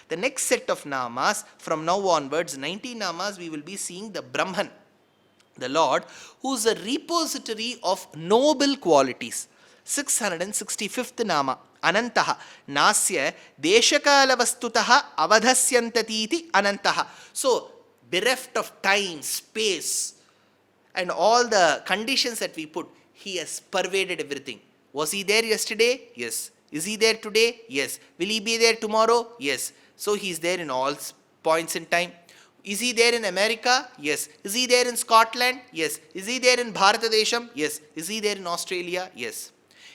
The next set of namas, from now onwards, 19 namas, we will be seeing the Brahman, the Lord, who is a repository of noble qualities. 665th nama, Anantaha, Nasya Deshakala Vastutaha Avadhasyantati Anantaha. So, bereft of time, space, and all the conditions that we put, he has pervaded everything. Was he there yesterday? Yes. Is he there today? Yes. Will he be there tomorrow? Yes. So he is there in all points in time. Is he there in America? Yes. Is he there in Scotland? Yes. Is he there in Bharatadesham? Yes. Is he there in Australia? Yes.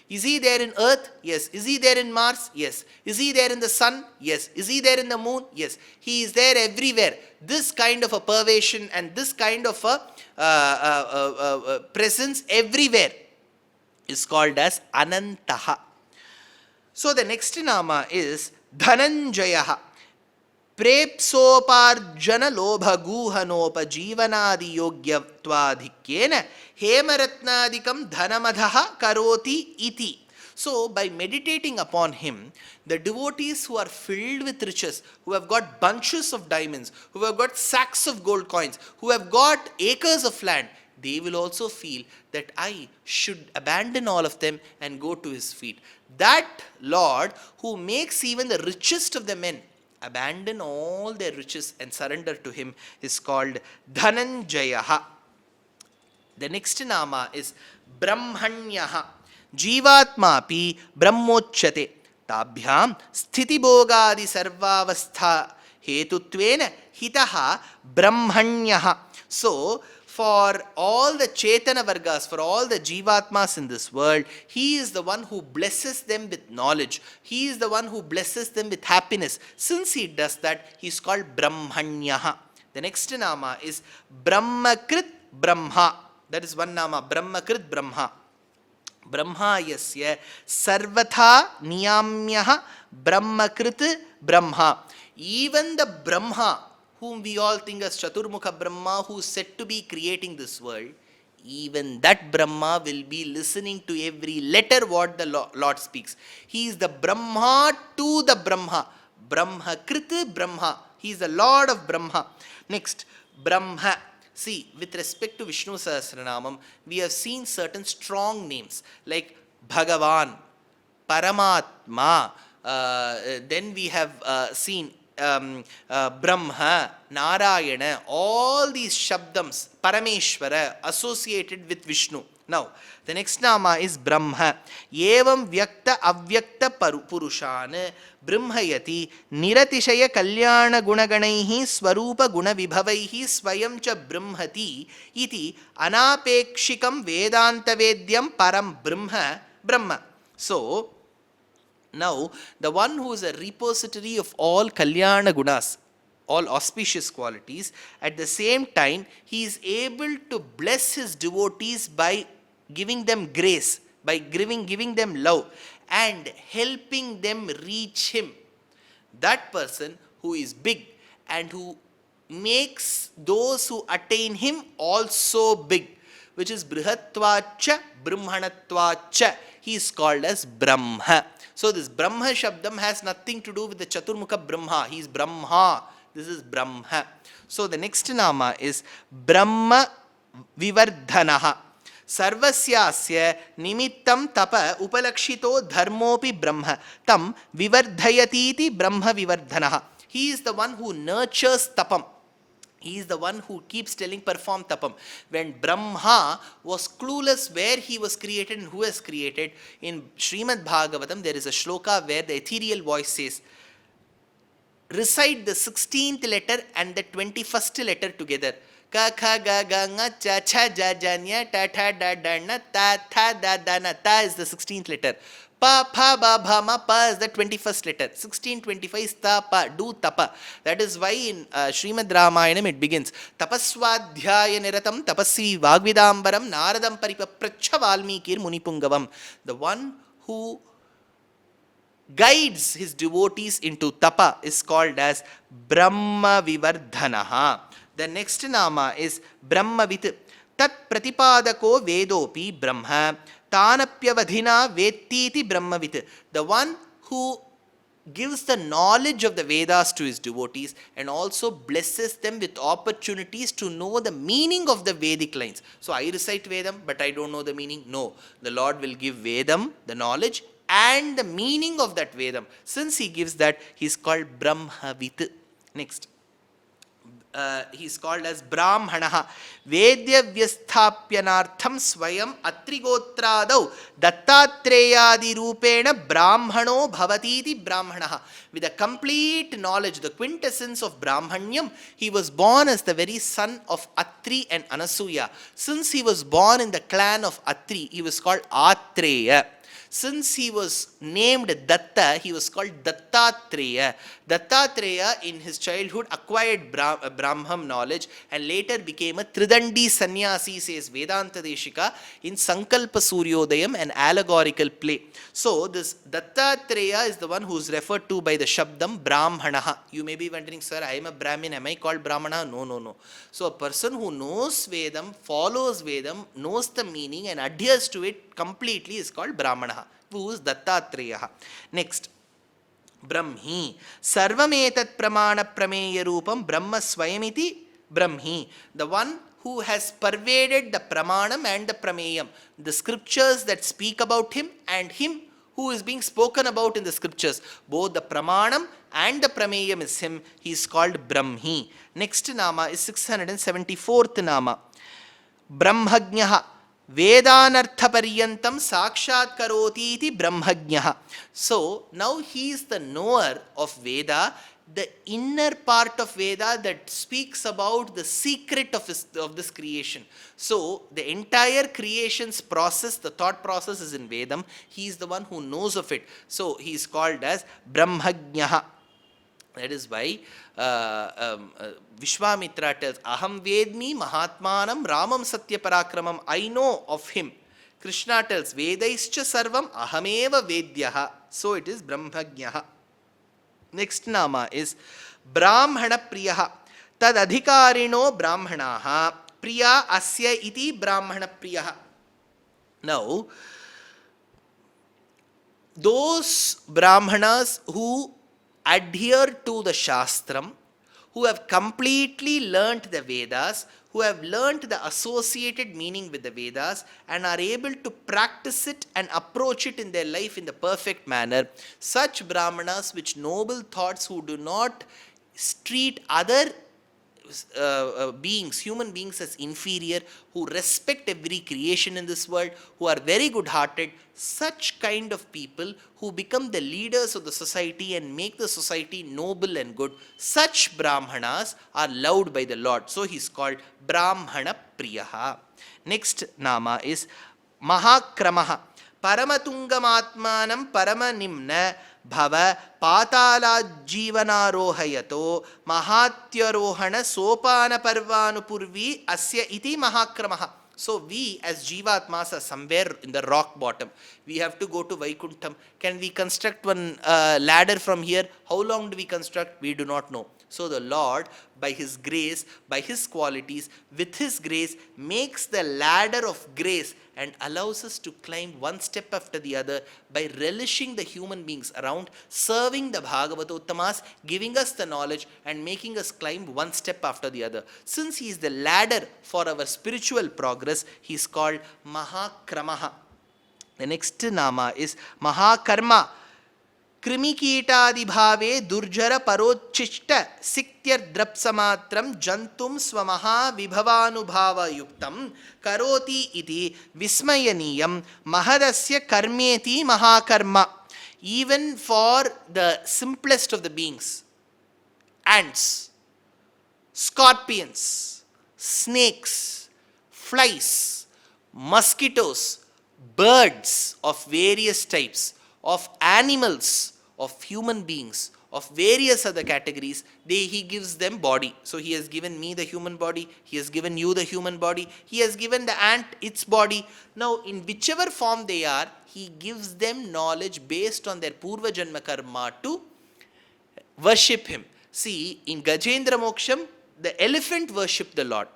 Is he there in earth? Yes. Is he there in Mars? Yes. Is he there in the sun? Yes. Is he there in the moon? Yes. He is there everywhere. This kind of a pervasion and this kind of a presence everywhere is called as Anantaha. So the next nama is Dhananjayaha. Prepsoparjana lobha guhanopa jivanadi yogyatvadhikyena hemaratnadikam dhanamadhaha karoti iti. So by meditating upon him, the devotees who are filled with riches, who have got bunches of diamonds, who have got sacks of gold coins, who have got acres of land, they will also feel that I should abandon all of them and go to his feet. That Lord who makes even the richest of the men abandon all their riches and surrender to him is called Dhananjayaha. The next nama is Brahmanyaha. Jivatmapi Brahmochate. Tabhyam Sthitibhogadi Sarvavastha Hetutvena Hitaha Brahmanyaha. So, for all the Chetana Vargas, for all the Jivatmas in this world, he is the one who blesses them with knowledge. He is the one who blesses them with happiness. Since he does that, he is called Brahmanyaha. The next nama is Brahmakrit Brahma. That is one nama, Brahmakrit Brahma. Brahma yasya sarvatha niyamyaha Brahmakrit Brahma. Even the Brahma, whom we all think as Chaturmukha Brahma, who is said to be creating this world, even that Brahma will be listening to every letter what the Lord speaks. He is the Brahma to the Brahma. Brahmakrit Brahma. He is the Lord of Brahma. Next, Brahma. See, with respect to Vishnu Sahasranamam, we have seen certain strong names like Bhagavan, Paramatma, then we have seen Brahma, Narayana, all these Shabdams, Parameshwara, associated with Vishnu. Now, the next nama is Brahma. Yevam Vyakta Avyakta Purushan Brahmayati Niratishaya Kalyana Gunaganaihi Swarupa Gunavibhavaihi Swayamcha Brahmati Iti Anapekshikam Vedanta Vedyam Param Brahma. So, now, the one who is a repository of all Kalyana Gunas, all auspicious qualities, at the same time, he is able to bless his devotees by giving them grace, by giving them love, and helping them reach him. That person who is big and who makes those who attain him also big, which is Brihatvacha Brahmanatvacha. He is called as Brahma. So this Brahma Shabdam has nothing to do with the Chaturmukha Brahma. He is Brahma. This is Brahma. So the next nama is Brahma Vivardhanaha. Sarvasyasya nimittam tapa upalakshito dharmopi Brahma. Tam vivardhayatiti Brahma Vivardhanaha. He is the one who nurtures tapam. He is the one who keeps telling perform tapam. When Brahma was clueless where he was created and who has created, in Srimad Bhagavatam there is a shloka where the ethereal voice says, recite the 16th letter and the 21st letter together. Ka kha ga ga nga cha cha ja ja nya ta tha da da na ta tha da da na. Ta is the 16th letter. Pa pha ba bha ma pa is the 21st letter. 1625 is ta pa, do tapa. That is why in Srimad Ramayanam it begins Tapaswadhyaya niratam tapasvi vagvidambaram naradam paripapracha valmikir munipungavam. The one who guides his devotees into tapa is called as Brahma Vivardhanaha. The next nama is Brahmavit. Tat pratipadako vedopi Brahma Tanapyavadhina Vettiti Brahmavit. The one who gives the knowledge of the Vedas to his devotees and also blesses them with opportunities to know the meaning of the Vedic lines. So I recite Vedam, but I don't know the meaning. No, the Lord will give Vedam, the knowledge, and the meaning of that Vedam. Since he gives that, he is called Brahmavit. Next. He is called as Brahmanaha. Vedya Vyasthapyanartham Swayam Atrigotradau Dattatreyaadi Rupena Brahmano Bhavatiti Brahmanaha. With a complete knowledge, the quintessence of Brahmanyam, he was born as the very son of Atri and Anasuya. Since he was born in the clan of Atri, he was called Atreya. Since he was named Datta, he was called Dattatreya. Dattatreya in his childhood acquired Brahman knowledge and later became a Tridandi Sannyasi, says Vedanta Deshika in Sankalpa Suryodayam, an allegorical play. So this Dattatreya is the one who is referred to by the Shabdam Brahmanaha. You may be wondering, sir, I am a Brahmin, am I called Brahmana? No, no, no. So a person who knows Vedam, follows Vedam, knows the meaning and adheres to it completely is called Brahmana, who is Dattatreya. Next, Brahmi. Sarvametat pramana prameya rupam Brahma swayamiti Brahmi. The one who has pervaded the pramanam and the prameyam, the scriptures that speak about him and him who is being spoken about in the scriptures. Both the pramanam and the prameyam is him. He is called Brahmi. Next nama is 674th nama. Brahmajnaha. Vedanartha paryantam sakshat karoti iti brahmajnaha. So now he is the knower of Veda, the inner part of Veda that speaks about the secret of this creation. So the entire creation's process, the thought process is in Vedam. He is the one who knows of it. So he is called as Brahmajnaha. That is why Vishwamitra tells, Aham Vedmi Mahatmanam Ramam Satya Parakramam. I know of him. Krishna tells, Vedaischa Sarvam Ahameva Vedyaha. So it is Brahmajnaha. Next nama is Brahmana Priyaha. Tad Adhikarino Brahmanaha. Priya Asya iti Brahmana Priyaha. Now, those Brahmanas who adhere to the Shastram, who have completely learnt the Vedas, who have learnt the associated meaning with the Vedas and are able to practice it and approach it in their life in the perfect manner, such Brahmanas with noble thoughts who do not treat other beings, human beings as inferior, who respect every creation in this world, who are very good hearted, such kind of people who become the leaders of the society and make the society noble and good, such Brahmanas are loved by the Lord. So he is called Brahmana Priyaha. Next nama is Mahakramaha. Paramatungamatmanam Paramanimna Bhava Patala Jivanarohayato Mahatyarohana Sopana Parvanu Purvi Asya iti Mahakramaha. So we as Jivatmas are somewhere in the rock bottom. We have to go to Vaikuntham. Can we construct one ladder from here? How long do we construct? We do not know. So the Lord, by His grace, by His qualities, with His grace, makes the ladder of grace and allows us to climb one step after the other by relishing the human beings around, serving the Bhagavatottamas, giving us the knowledge and making us climb one step after the other. Since He is the ladder for our spiritual progress, He is called Mahakramaha. The next nama is Mahakarma. Krimikitadi bhave durjara parochishta siktyar drapsamatram jantum swamaha vibhavanubhava yuktam karoti iti vismayaniyam mahadasya karmeti mahakarma. Even for the simplest of the beings, ants, scorpions, snakes, flies, mosquitoes, birds of various types, of animals, of human beings, of various other categories, He gives them body. So He has given me the human body, He has given you the human body, He has given the ant its body. Now in whichever form they are, He gives them knowledge based on their Purva Janma Karma to worship Him. See, in Gajendra Moksham, the elephant worshipped the Lord.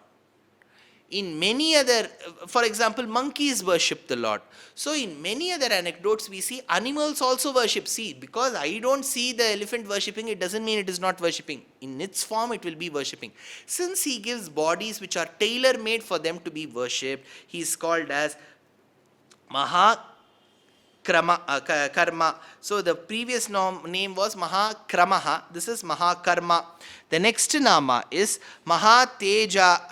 In many other, for example, monkeys worship the Lord. So in many other anecdotes we see animals also worship. See, because I don't see the elephant worshipping, it doesn't mean it is not worshipping. In its form it will be worshipping. Since he gives bodies which are tailor-made for them to be worshipped, he is called as Maha Karma. So the previous name was Mahakramaha. This is Mahakarma. The next nama is Mahatejaha.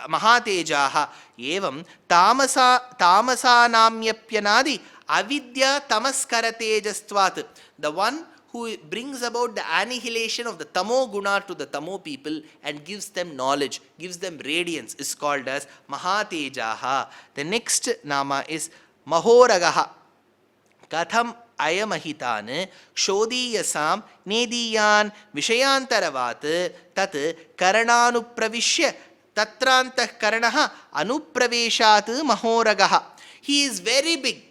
Evam Tamasanamyapyanadi Avidya Tamaskaratejastvat. The one who brings about the annihilation of the Tamo Guna to the Tamo people and gives them knowledge, gives them radiance, is called as Mahatejaha. The next nama is Mahoragaha. Katham ayamahitan kshodiyasam nediyan vishayantaravat tat karananupravishya tatrantah karanaha anupraveshat mahoragaha. He is very big.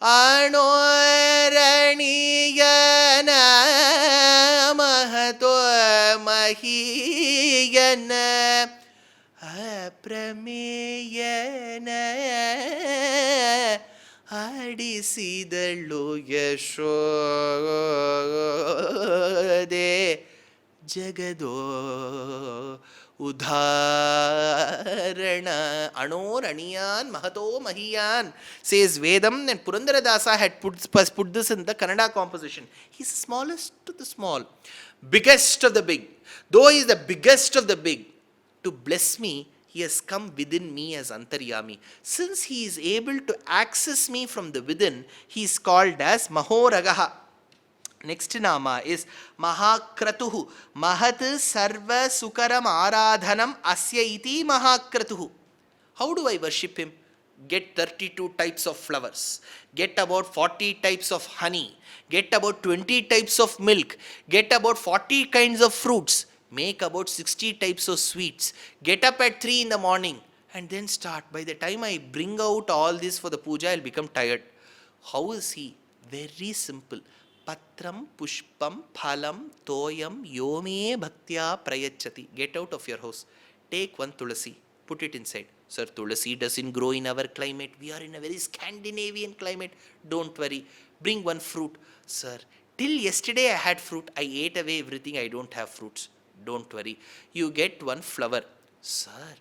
Anoraniyana mahato mahiyana aprameyana ಆಡಿಸಿದಳು Yashode ಜಗದೋ ಉದಾಹರಣ ಅಣೋರಣಿಯಾನ್ Mahato ಮಹಿಯಾನ್ says Vedam, and Purandaradasa had put this in the Kannada composition. He's the smallest of the small, biggest of the big. Though he is the biggest of the big, to bless me, he has come within me as Antaryami. Since he is able to access me from the within, he is called as Mahoragaha. Next nama is Mahakratuhu. Mahat Sarva Sukaram Aradhanam Asya iti Mahakratuhu. How do I worship him? Get 32 types of flowers. Get about 40 types of honey. Get about 20 types of milk. Get about 40 kinds of fruits. Make about 60 types of sweets. Get up at 3 in the morning and then start. By the time I bring out all this for the puja, I'll become tired. How is he? Very simple. Patram, pushpam, phalam, toyam, yome bhaktya prayachati. Get out of your house. Take one tulasi. Put it inside. Sir, tulasi doesn't grow in our climate. We are in a very Scandinavian climate. Don't worry. Bring one fruit. Sir, till yesterday I had fruit. I ate away everything. I don't have fruits. Don't worry. You get one flower. Sir,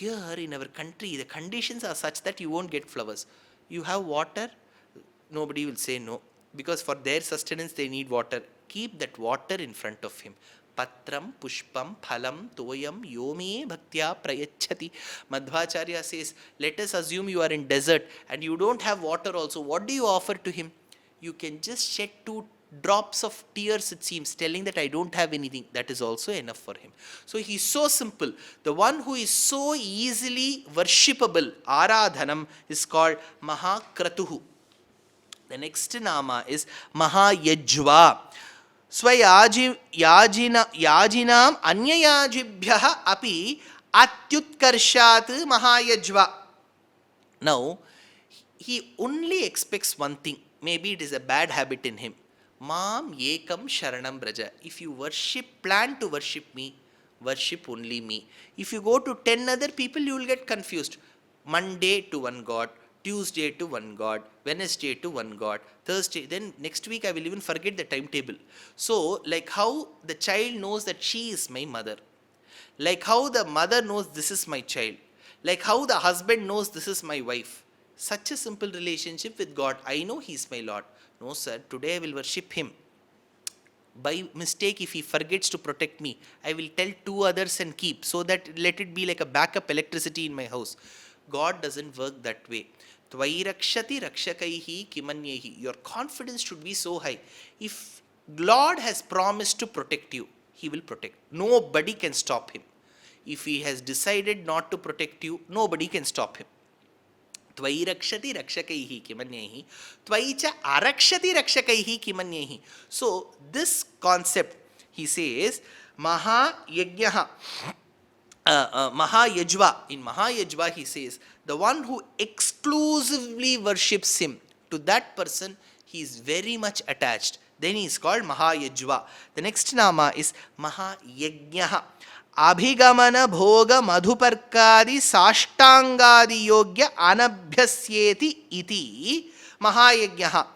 here in our country, the conditions are such that you won't get flowers. You have water? Nobody will say no. Because for their sustenance, they need water. Keep that water in front of him. Patram, pushpam, phalam, toyam, yome bhaktya prayachati. Madhvacharya says, let us assume you are in desert and you don't have water also. What do you offer to him? You can just shed 2 drops of tears, it seems, telling that I don't have anything. That is also enough for him. So he is so simple. The one who is so easily worshipable, Aradhanam, is called Mahakratuhu. The next nama is Mahayajva. Swayajinam anyayajibhyaha api atyutkarshat Mahayajva. Now, he only expects one thing. Maybe it is a bad habit in him. Mam ekam sharanam braja. If you plan to worship me, worship only me. If you go to 10 other people, you will get confused. Monday to one God, Tuesday to one God, Wednesday to one God, Thursday, then next week I will even forget the timetable. So, like how the child knows that she is my mother, like how the mother knows this is my child, like how the husband knows this is my wife. Such a simple relationship with God. I know he is my Lord. No, sir, today I will worship him. By mistake, if he forgets to protect me, I will tell 2 others and keep, so that let it be like a backup electricity in my house. God doesn't work that way. Tvairakshati rakshakaihi kimanyehi. Your confidence should be so high. If Lord has promised to protect you, he will protect. Nobody can stop him. If he has decided not to protect you, nobody can stop him. Tvairakshati rakshakaihi kimanyehi. Tvaicha arakshati rakshakaihi kimanyehi. So this concept, he says, Mahayajva. Mahayajva. In Mahayajva, he says, the one who exclusively worships him, to that person he is very much attached. Then he is called Mahayajva. The next nama is Mahayajnaha. abhigamana bhoga madhuparkadi sashtangadi yogya anabhyasyeti iti mahayajnaha.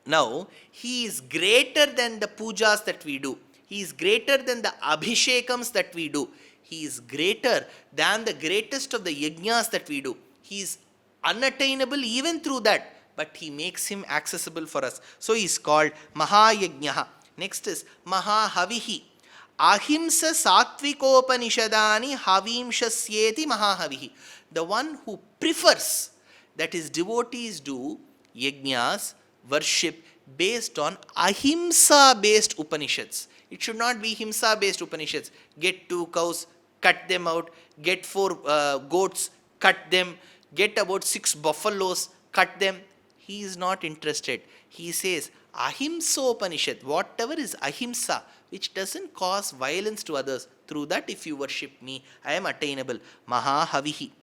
Now, he is greater than the pujas that we do. He is greater than the abhishekams that we do. He is greater than the greatest of the yajnas that we do. He is unattainable even through that, but he makes him accessible for us. So he is called Mahayajnaha. Next is Mahahavihi. Ahimsa Satvikopanishadani Havimshasyeti Mahahavihi. The one who prefers that his devotees do yajnas, worship based on ahimsa based Upanishads. It should not be himsa based Upanishads. Get 2 cows, cut them out. Get 4 goats, cut them. Get about 6 buffaloes, cut them. He is not interested. He says, ahimsa Upanishad, whatever is ahimsa, which doesn't cause violence to others, through that if you worship me, I am attainable. Mahahavihi.